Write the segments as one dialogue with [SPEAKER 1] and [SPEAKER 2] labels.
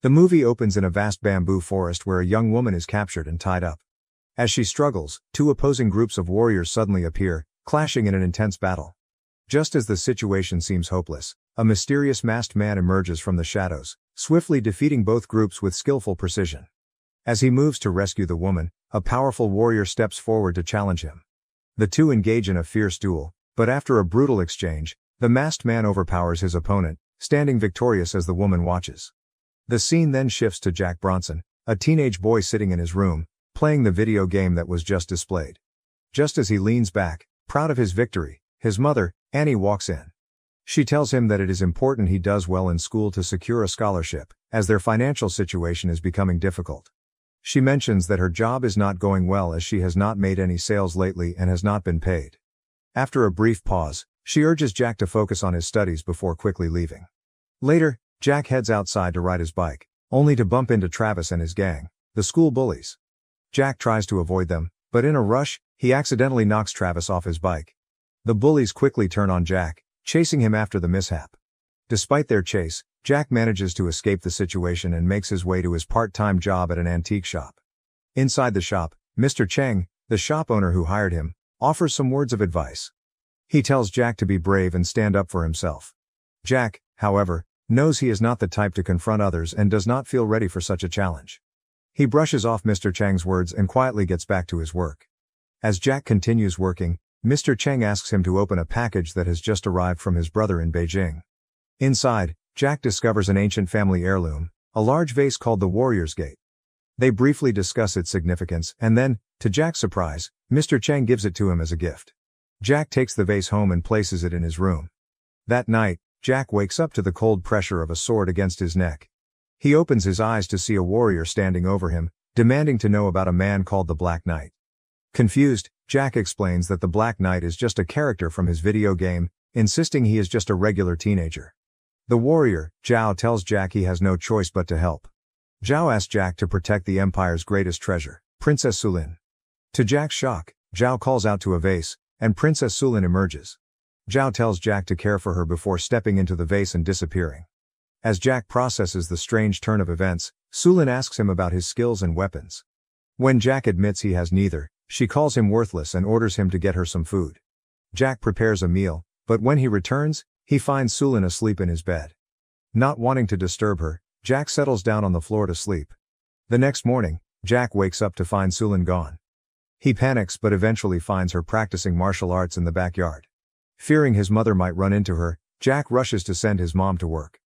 [SPEAKER 1] The movie opens in a vast bamboo forest where a young woman is captured and tied up. As she struggles, two opposing groups of warriors suddenly appear, clashing in an intense battle. Just as the situation seems hopeless, a mysterious masked man emerges from the shadows, swiftly defeating both groups with skillful precision. As he moves to rescue the woman, a powerful warrior steps forward to challenge him. The two engage in a fierce duel, but after a brutal exchange, the masked man overpowers his opponent, standing victorious as the woman watches. The scene then shifts to Jack Bronson, a teenage boy sitting in his room, playing the video game that was just displayed. Just as he leans back, proud of his victory, his mother, Annie, walks in. She tells him that it is important he does well in school to secure a scholarship, as their financial situation is becoming difficult. She mentions that her job is not going well as she has not made any sales lately and has not been paid. After a brief pause, she urges Jack to focus on his studies before quickly leaving. Later, Jack heads outside to ride his bike, only to bump into Travis and his gang, the school bullies. Jack tries to avoid them, but in a rush, he accidentally knocks Travis off his bike. The bullies quickly turn on Jack, chasing him after the mishap. Despite their chase, Jack manages to escape the situation and makes his way to his part-time job at an antique shop. Inside the shop, Mr. Cheng, the shop owner who hired him, offers some words of advice. He tells Jack to be brave and stand up for himself. Jack, however, knows he is not the type to confront others and does not feel ready for such a challenge. He brushes off Mr. Cheng's words and quietly gets back to his work. As Jack continues working, Mr. Cheng asks him to open a package that has just arrived from his brother in Beijing. Inside, Jack discovers an ancient family heirloom, a large vase called the Warrior's Gate. They briefly discuss its significance and then, to Jack's surprise, Mr. Cheng gives it to him as a gift. Jack takes the vase home and places it in his room. That night, Jack wakes up to the cold pressure of a sword against his neck. He opens his eyes to see a warrior standing over him, demanding to know about a man called the Black Knight. Confused, Jack explains that the Black Knight is just a character from his video game, insisting he is just a regular teenager. The warrior, Zhao, tells Jack he has no choice but to help. Zhao asks Jack to protect the Empire's greatest treasure, Princess Sulin. To Jack's shock, Zhao calls out to a vase, and Princess Sulin emerges. Zhao tells Jack to care for her before stepping into the vase and disappearing. As Jack processes the strange turn of events, Sulin asks him about his skills and weapons. When Jack admits he has neither, she calls him worthless and orders him to get her some food. Jack prepares a meal, but when he returns, he finds Sulin asleep in his bed. Not wanting to disturb her, Jack settles down on the floor to sleep. The next morning, Jack wakes up to find Sulin gone. He panics but eventually finds her practicing martial arts in the backyard. Fearing his mother might run into her, Jack rushes to send his mom to work.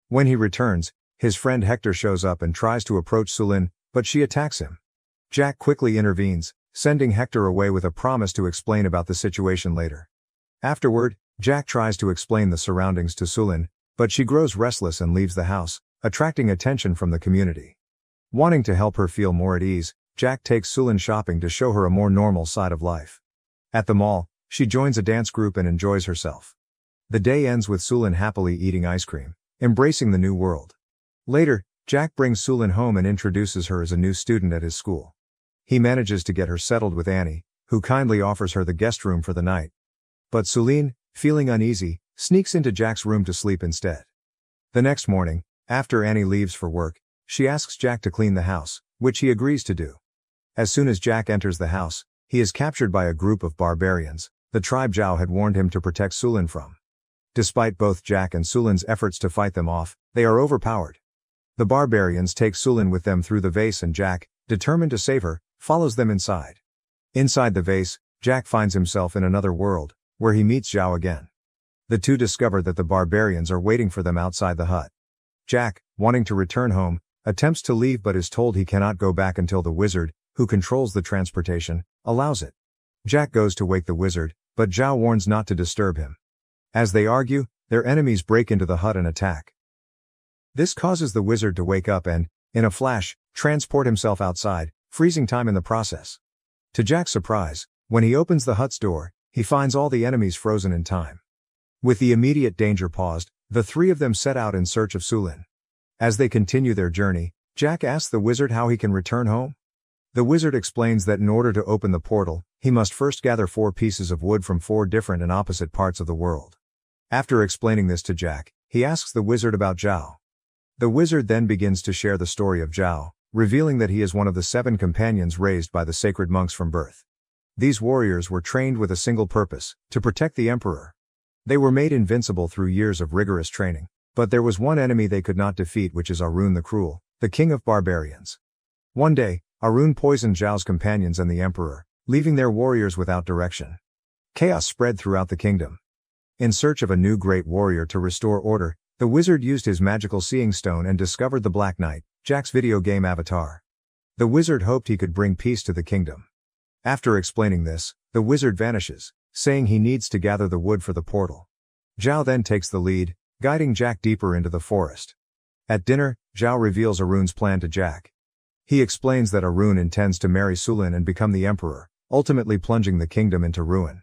[SPEAKER 1] When he returns, his friend Hector shows up and tries to approach Sulin, but she attacks him. Jack quickly intervenes, sending Hector away with a promise to explain about the situation later. Afterward, Jack tries to explain the surroundings to Sulin, but she grows restless and leaves the house, attracting attention from the community. Wanting to help her feel more at ease, Jack takes Sulin shopping to show her a more normal side of life. At the mall, she joins a dance group and enjoys herself. The day ends with Sulin happily eating ice cream, embracing the new world. Later, Jack brings Sulin home and introduces her as a new student at his school. He manages to get her settled with Annie, who kindly offers her the guest room for the night. But Sulin, feeling uneasy, sneaks into Jack's room to sleep instead. The next morning, after Annie leaves for work, she asks Jack to clean the house, which he agrees to do. As soon as Jack enters the house, he is captured by a group of barbarians, the tribe Zhao had warned him to protect Sulin from. Despite both Jack and Sulin's efforts to fight them off, they are overpowered. The barbarians take Sulin with them through the vase and Jack, determined to save her, follows them inside. Inside the vase, Jack finds himself in another world, where he meets Zhao again. The two discover that the barbarians are waiting for them outside the hut. Jack, wanting to return home, attempts to leave but is told he cannot go back until the wizard, who controls the transportation, allows it. Jack goes to wake the wizard, but Zhao warns not to disturb him. As they argue, their enemies break into the hut and attack. This causes the wizard to wake up and, in a flash, transport himself outside, freezing time in the process. To Jack's surprise, when he opens the hut's door, he finds all the enemies frozen in time. With the immediate danger paused, the three of them set out in search of Sulin. As they continue their journey, Jack asks the wizard how he can return home. The wizard explains that in order to open the portal, he must first gather 4 pieces of wood from 4 different and opposite parts of the world. After explaining this to Jack, he asks the wizard about Zhao. The wizard then begins to share the story of Zhao, revealing that he is one of the 7 companions raised by the sacred monks from birth. These warriors were trained with a single purpose, to protect the emperor. They were made invincible through years of rigorous training, but there was one enemy they could not defeat, which is Arun the Cruel, the king of barbarians. One day, Arun poisoned Zhao's companions and the emperor, leaving their warriors without direction. Chaos spread throughout the kingdom. In search of a new great warrior to restore order, the wizard used his magical seeing stone and discovered the Black Knight, Jack's video game avatar. The wizard hoped he could bring peace to the kingdom. After explaining this, the wizard vanishes, saying he needs to gather the wood for the portal. Zhao then takes the lead, guiding Jack deeper into the forest. At dinner, Zhao reveals Arun's plan to Jack. He explains that Arun intends to marry Sulin and become the emperor, ultimately plunging the kingdom into ruin.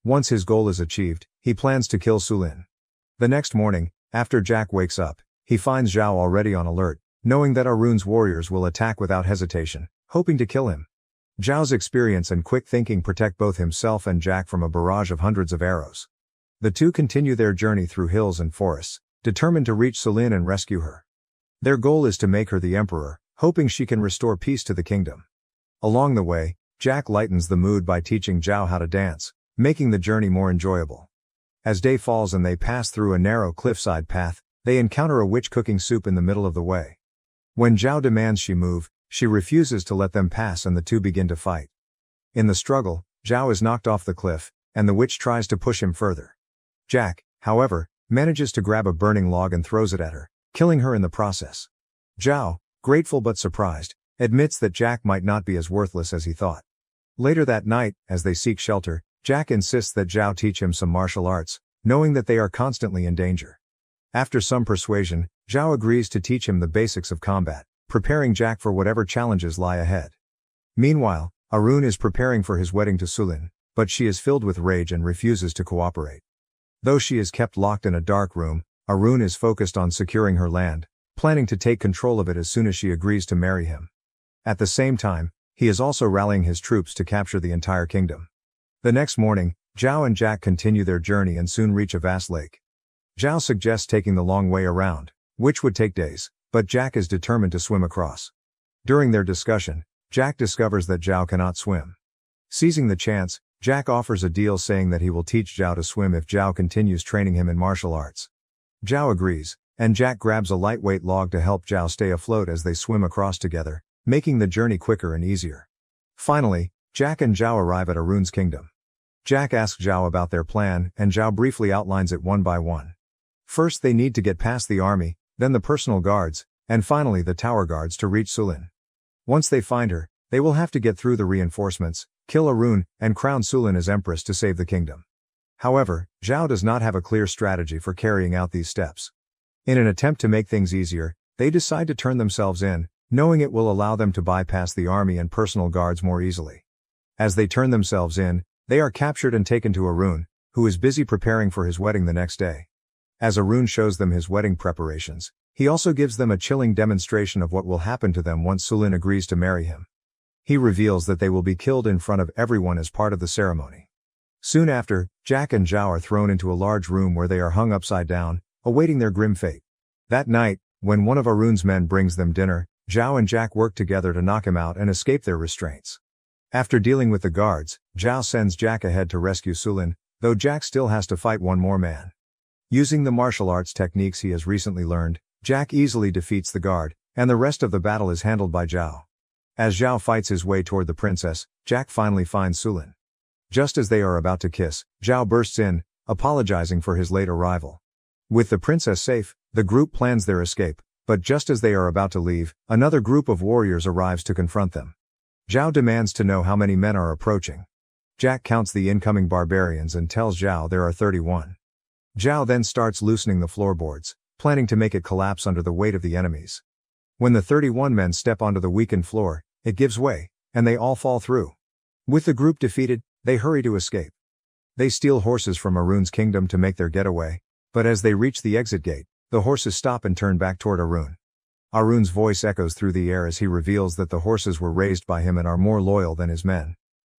[SPEAKER 1] Once his goal is achieved, he plans to kill Sulin. The next morning, after Jack wakes up, he finds Zhao already on alert, knowing that Arun's warriors will attack without hesitation, hoping to kill him. Zhao's experience and quick thinking protect both himself and Jack from a barrage of hundreds of arrows. The two continue their journey through hills and forests, determined to reach Sulin and rescue her. Their goal is to make her the emperor, hoping she can restore peace to the kingdom. Along the way, Jack lightens the mood by teaching Zhao how to dance, making the journey more enjoyable. As day falls and they pass through a narrow cliffside path, they encounter a witch cooking soup in the middle of the way. When Zhao demands she move, she refuses to let them pass and the two begin to fight. In the struggle, Zhao is knocked off the cliff, and the witch tries to push him further. Jack, however, manages to grab a burning log and throws it at her, killing her in the process. Zhao, grateful but surprised, admits that Jack might not be as worthless as he thought. Later that night, as they seek shelter, Jack insists that Zhao teach him some martial arts, knowing that they are constantly in danger. After some persuasion, Zhao agrees to teach him the basics of combat, preparing Jack for whatever challenges lie ahead. Meanwhile, Arun is preparing for his wedding to Sulin, but she is filled with rage and refuses to cooperate. Though she is kept locked in a dark room, Arun is focused on securing her land, planning to take control of it as soon as she agrees to marry him. At the same time, he is also rallying his troops to capture the entire kingdom. The next morning, Zhao and Jack continue their journey and soon reach a vast lake. Zhao suggests taking the long way around, which would take days, but Jack is determined to swim across. During their discussion, Jack discovers that Zhao cannot swim. Seizing the chance, Jack offers a deal saying that he will teach Zhao to swim if Zhao continues training him in martial arts. Zhao agrees, and Jack grabs a lightweight log to help Zhao stay afloat as they swim across together, making the journey quicker and easier. Finally, Jack and Zhao arrive at Arun's kingdom. Jack asks Zhao about their plan, and Zhao briefly outlines it one by one. First they need to get past the army, then the personal guards, and finally the tower guards to reach Sulin. Once they find her, they will have to get through the reinforcements, kill Arun, and crown Sulin as Empress to save the kingdom. However, Zhao does not have a clear strategy for carrying out these steps. In an attempt to make things easier, they decide to turn themselves in, knowing it will allow them to bypass the army and personal guards more easily. As they turn themselves in, they are captured and taken to Arun, who is busy preparing for his wedding the next day. As Arun shows them his wedding preparations, he also gives them a chilling demonstration of what will happen to them once Sulin agrees to marry him. He reveals that they will be killed in front of everyone as part of the ceremony. Soon after, Jack and Zhao are thrown into a large room where they are hung upside down, awaiting their grim fate. That night, when one of Arun's men brings them dinner, Zhao and Jack work together to knock him out and escape their restraints. After dealing with the guards, Zhao sends Jack ahead to rescue Sulin, though Jack still has to fight one more man. Using the martial arts techniques he has recently learned, Jack easily defeats the guard, and the rest of the battle is handled by Zhao. As Zhao fights his way toward the princess, Jack finally finds Sulin. Just as they are about to kiss, Zhao bursts in, apologizing for his late arrival. With the princess safe, the group plans their escape, but just as they are about to leave, another group of warriors arrives to confront them. Zhao demands to know how many men are approaching. Jack counts the incoming barbarians and tells Zhao there are 31. Zhao then starts loosening the floorboards, planning to make it collapse under the weight of the enemies. When the 31 men step onto the weakened floor, it gives way, and they all fall through. With the group defeated, they hurry to escape. They steal horses from Arun's kingdom to make their getaway, but as they reach the exit gate, the horses stop and turn back toward Arun. Arun's voice echoes through the air as he reveals that the horses were raised by him and are more loyal than his men.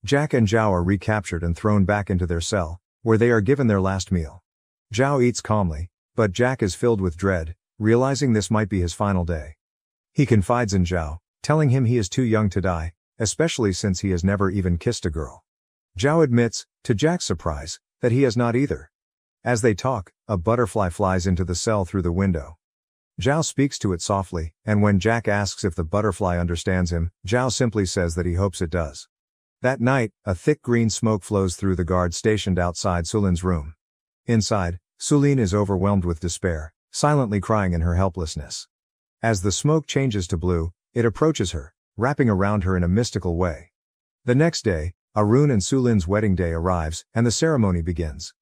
[SPEAKER 1] Jack and Zhao are recaptured and thrown back into their cell, where they are given their last meal. Zhao eats calmly, but Jack is filled with dread, realizing this might be his final day. He confides in Zhao, telling him he is too young to die, especially since he has never even kissed a girl. Zhao admits, to Jack's surprise, that he has not either. As they talk, a butterfly flies into the cell through the window. Zhao speaks to it softly, and when Jack asks if the butterfly understands him, Zhao simply says that he hopes it does. That night, a thick green smoke flows through the guard stationed outside Sulin's room. Inside, Sulin is overwhelmed with despair, silently crying in her helplessness. As the smoke changes to blue, it approaches her, wrapping around her in a mystical way. The next day, Arun and Sulin's wedding day arrives, and the ceremony begins.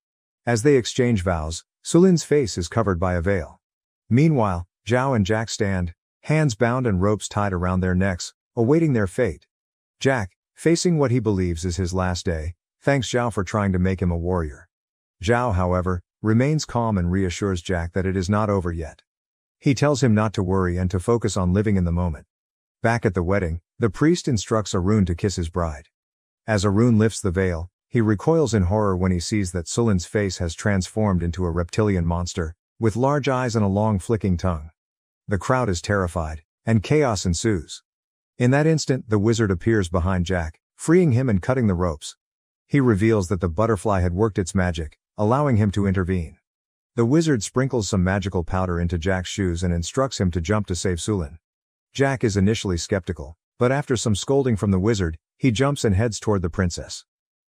[SPEAKER 1] As they exchange vows, Sulin's face is covered by a veil. Meanwhile, Zhao and Jack stand, hands bound and ropes tied around their necks, awaiting their fate. Jack, facing what he believes is his last day, thanks Zhao for trying to make him a warrior. Zhao, however, remains calm and reassures Jack that it is not over yet. He tells him not to worry and to focus on living in the moment. Back at the wedding, the priest instructs Arun to kiss his bride. As Arun lifts the veil, he recoils in horror when he sees that Sulin's face has transformed into a reptilian monster, with large eyes and a long flicking tongue. The crowd is terrified, and chaos ensues. In that instant, the wizard appears behind Jack, freeing him and cutting the ropes. He reveals that the butterfly had worked its magic, allowing him to intervene. The wizard sprinkles some magical powder into Jack's shoes and instructs him to jump to save Sulin. Jack is initially skeptical, but after some scolding from the wizard, he jumps and heads toward the princess.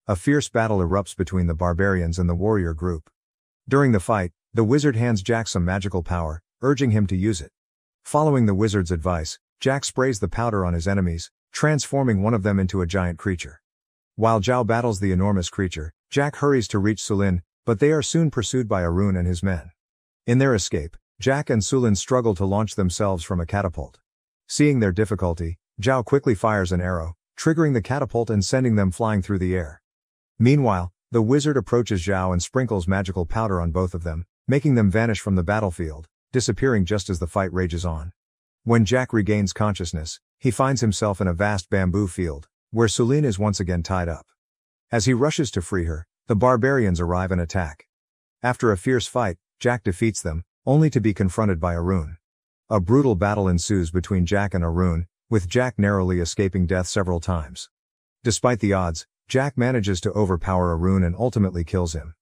[SPEAKER 1] A fierce battle erupts between the barbarians and the warrior group. During the fight, the wizard hands Jack some magical power, urging him to use it. Following the wizard's advice, Jack sprays the powder on his enemies, transforming one of them into a giant creature. While Zhao battles the enormous creature, Jack hurries to reach Sulin, but they are soon pursued by Arun and his men. In their escape, Jack and Sulin struggle to launch themselves from a catapult. Seeing their difficulty, Zhao quickly fires an arrow, triggering the catapult and sending them flying through the air. Meanwhile, the wizard approaches Zhao and sprinkles magical powder on both of them, making them vanish from the battlefield, disappearing just as the fight rages on. When Jack regains consciousness, he finds himself in a vast bamboo field, where Sulin is once again tied up. As he rushes to free her, the barbarians arrive and attack. After a fierce fight, Jack defeats them, only to be confronted by Arun. A brutal battle ensues between Jack and Arun, with Jack narrowly escaping death several times. Despite the odds, Jack manages to overpower Arun and ultimately kills him.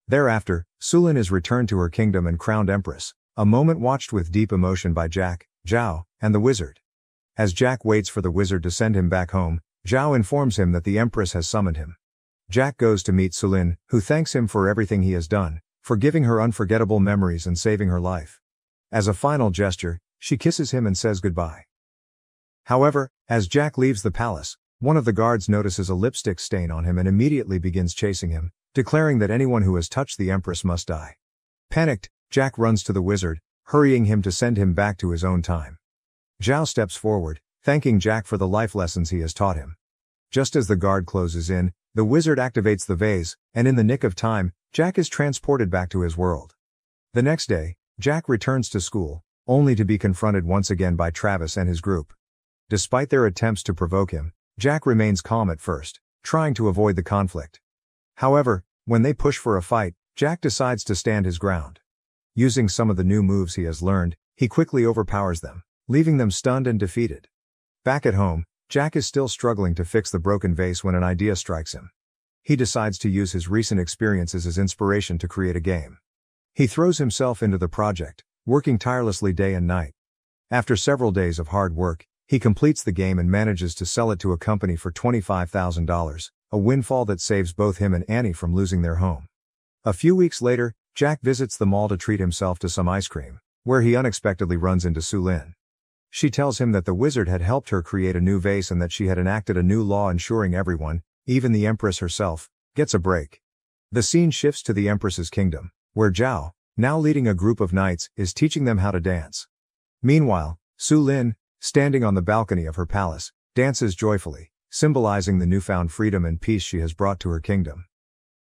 [SPEAKER 1] Thereafter, Sulin is returned to her kingdom and crowned Empress, a moment watched with deep emotion by Jack, Zhao, and the wizard. As Jack waits for the wizard to send him back home, Zhao informs him that the Empress has summoned him. Jack goes to meet Sulin, who thanks him for everything he has done, for giving her unforgettable memories and saving her life. As a final gesture, she kisses him and says goodbye. However, as Jack leaves the palace, one of the guards notices a lipstick stain on him and immediately begins chasing him, declaring that anyone who has touched the Empress must die. Panicked, Jack runs to the wizard, hurrying him to send him back to his own time. Zhao steps forward, thanking Jack for the life lessons he has taught him. Just as the guard closes in, the wizard activates the vase, and in the nick of time, Jack is transported back to his world. The next day, Jack returns to school, only to be confronted once again by Travis and his group. Despite their attempts to provoke him, Jack remains calm at first, trying to avoid the conflict. However, when they push for a fight, Jack decides to stand his ground. Using some of the new moves he has learned, he quickly overpowers them, leaving them stunned and defeated. Back at home, Jack is still struggling to fix the broken vase when an idea strikes him. He decides to use his recent experiences as inspiration to create a game. He throws himself into the project, working tirelessly day and night. After several days of hard work, he completes the game and manages to sell it to a company for $25,000, a windfall that saves both him and Annie from losing their home. A few weeks later, Jack visits the mall to treat himself to some ice cream, where he unexpectedly runs into Sulin. She tells him that the wizard had helped her create a new vase and that she had enacted a new law ensuring everyone, even the Empress herself, gets a break. The scene shifts to the Empress's kingdom, where Zhao, now leading a group of knights, is teaching them how to dance. Meanwhile, Sulin, standing on the balcony of her palace, dances joyfully, symbolizing the newfound freedom and peace she has brought to her kingdom.